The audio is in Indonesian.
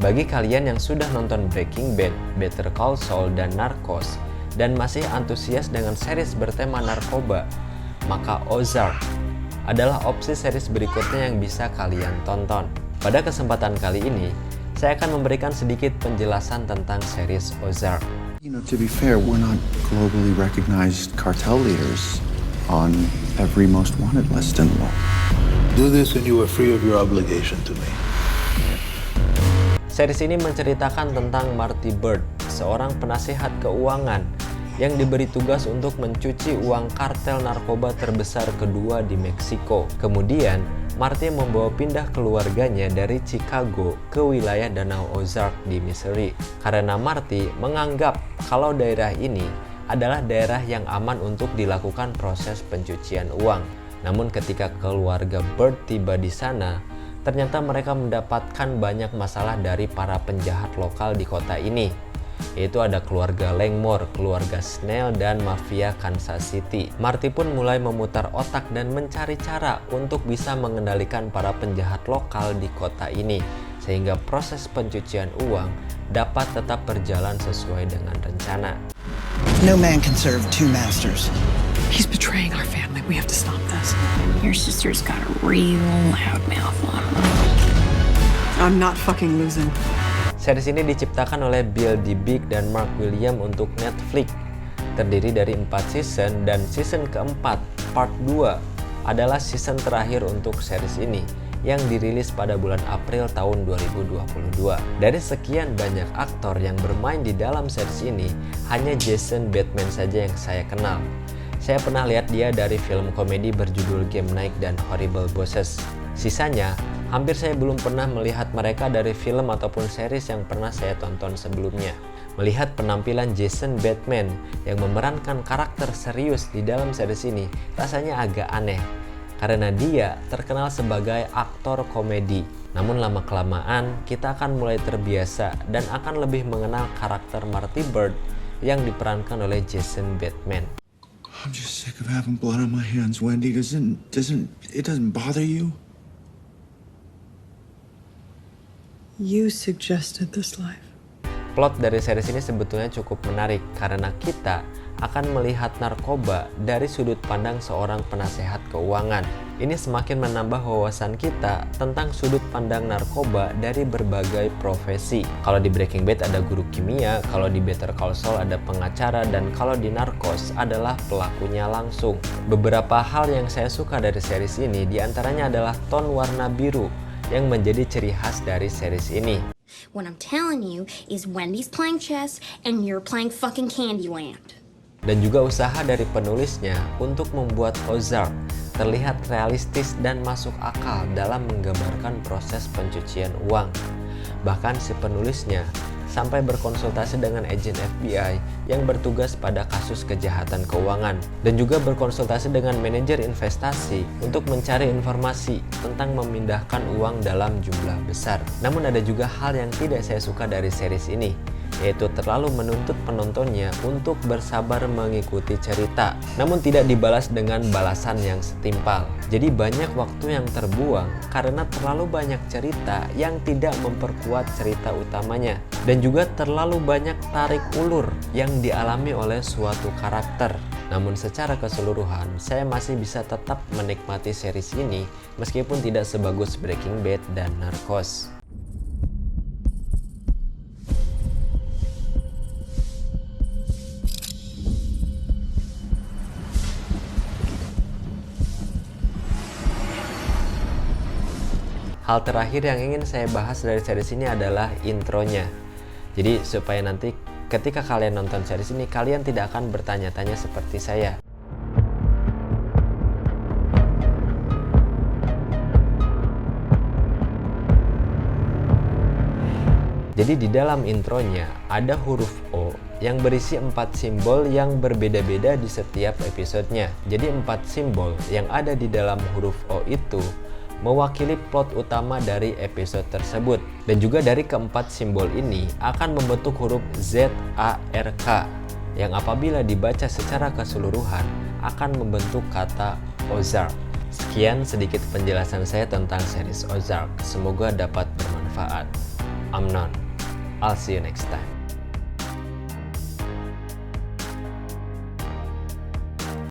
Bagi kalian yang sudah nonton Breaking Bad, Better Call Saul, dan Narcos, dan masih antusias dengan series bertema narkoba, maka Ozark adalah opsi series berikutnya yang bisa kalian tonton. Pada kesempatan kali ini, saya akan memberikan sedikit penjelasan tentang series Ozark. You know, to be fair, we're not globally recognized cartel leaders on every most wanted list in the world. Do this and you are free of your obligation to me. Series ini menceritakan tentang Marty Byrde, seorang penasihat keuangan yang diberi tugas untuk mencuci uang kartel narkoba terbesar kedua di Meksiko. Kemudian, Marty membawa pindah keluarganya dari Chicago ke wilayah Danau Ozark di Missouri. Karena Marty menganggap kalau daerah ini adalah daerah yang aman untuk dilakukan proses pencucian uang. Namun ketika keluarga Byrde tiba di sana, ternyata mereka mendapatkan banyak masalah dari para penjahat lokal di kota ini, yaitu ada keluarga Langmore, keluarga Snell, dan mafia Kansas City. Marty pun mulai memutar otak dan mencari cara untuk bisa mengendalikan para penjahat lokal di kota ini, sehingga proses pencucian uang dapat tetap berjalan sesuai dengan rencana. No man can serve two masters. He's betraying our family. We have to stop this. Your sister's got a real loud mouth on her. I'm not fucking losing. Series ini diciptakan oleh Bill Dibick dan Mark William untuk Netflix. Terdiri dari 4 season dan season keempat, part 2, adalah season terakhir untuk series ini yang dirilis pada bulan April tahun 2022. Dari sekian banyak aktor yang bermain di dalam series ini, hanya Jason Bateman saja yang saya kenal. Saya pernah lihat dia dari film komedi berjudul Game Night dan Horrible Bosses. Sisanya, hampir saya belum pernah melihat mereka dari film ataupun series yang pernah saya tonton sebelumnya. Melihat penampilan Jason Bateman yang memerankan karakter serius di dalam series ini rasanya agak aneh, karena dia terkenal sebagai aktor komedi. Namun lama-kelamaan kita akan mulai terbiasa dan akan lebih mengenal karakter Marty Byrde yang diperankan oleh Jason Bateman. I'm just sick of having blood on my hands, Wendy. Doesn't bother you? You suggested this life. Plot dari series ini sebetulnya cukup menarik karena kita akan melihat narkoba dari sudut pandang seorang penasehat keuangan. Ini semakin menambah wawasan kita tentang sudut pandang narkoba dari berbagai profesi. Kalau di Breaking Bad ada guru kimia, kalau di Better Call Saul ada pengacara, dan kalau di Narcos adalah pelakunya langsung. Beberapa hal yang saya suka dari series ini diantaranya adalah ton warna biru yang menjadi ciri khas dari series ini. What I'm telling you is Wendy's playing chess and you're playing fucking Candyland. Dan juga usaha dari penulisnya untuk membuat Ozark terlihat realistis dan masuk akal dalam menggambarkan proses pencucian uang. Bahkan si penulisnya sampai berkonsultasi dengan agen FBI yang bertugas pada kasus kejahatan keuangan, dan juga berkonsultasi dengan manajer investasi untuk mencari informasi tentang memindahkan uang dalam jumlah besar. Namun ada juga hal yang tidak saya suka dari series ini, yaitu terlalu menuntut penontonnya untuk bersabar mengikuti cerita, namun tidak dibalas dengan balasan yang setimpal. Jadi banyak waktu yang terbuang karena terlalu banyak cerita yang tidak memperkuat cerita utamanya, dan juga terlalu banyak tarik ulur yang dialami oleh suatu karakter. Namun secara keseluruhan, saya masih bisa tetap menikmati series ini meskipun tidak sebagus Breaking Bad dan Narcos. Hal terakhir yang ingin saya bahas dari series ini adalah intronya. Jadi supaya nanti ketika kalian nonton series ini, kalian tidak akan bertanya-tanya seperti saya. Jadi di dalam intronya ada huruf O yang berisi 4 simbol yang berbeda-beda di setiap episodenya. Jadi 4 simbol yang ada di dalam huruf O itu mewakili plot utama dari episode tersebut, dan juga dari keempat simbol ini akan membentuk huruf ZARK yang apabila dibaca secara keseluruhan akan membentuk kata Ozark. Sekian sedikit penjelasan saya tentang series Ozark, semoga dapat bermanfaat. I'm Non. I'll see you next time.